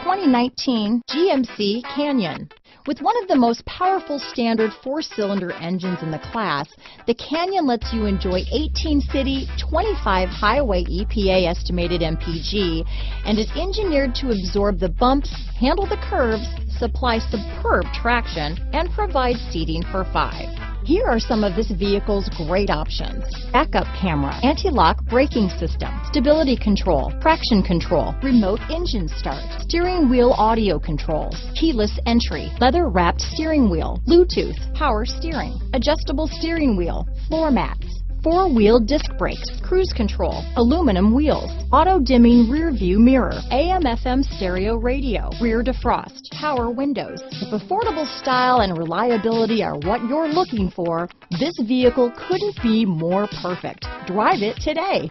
2019 GMC Canyon. With one of the most powerful standard 4-cylinder engines in the class, the Canyon lets you enjoy 18 city, 25 highway EPA estimated MPG, and is engineered to absorb the bumps, handle the curves, supply superb traction, and provide seating for 5. Here are some of this vehicle's great options: backup camera, anti-lock braking system, stability control, traction control, remote engine start, steering wheel audio controls, keyless entry, leather-wrapped steering wheel, Bluetooth, power steering, adjustable steering wheel, floor mats, 4-wheel disc brakes, cruise control, aluminum wheels, auto-dimming rear view mirror, AM/FM stereo radio, rear defrost, power windows. If affordable style and reliability are what you're looking for, this vehicle couldn't be more perfect. Drive it today.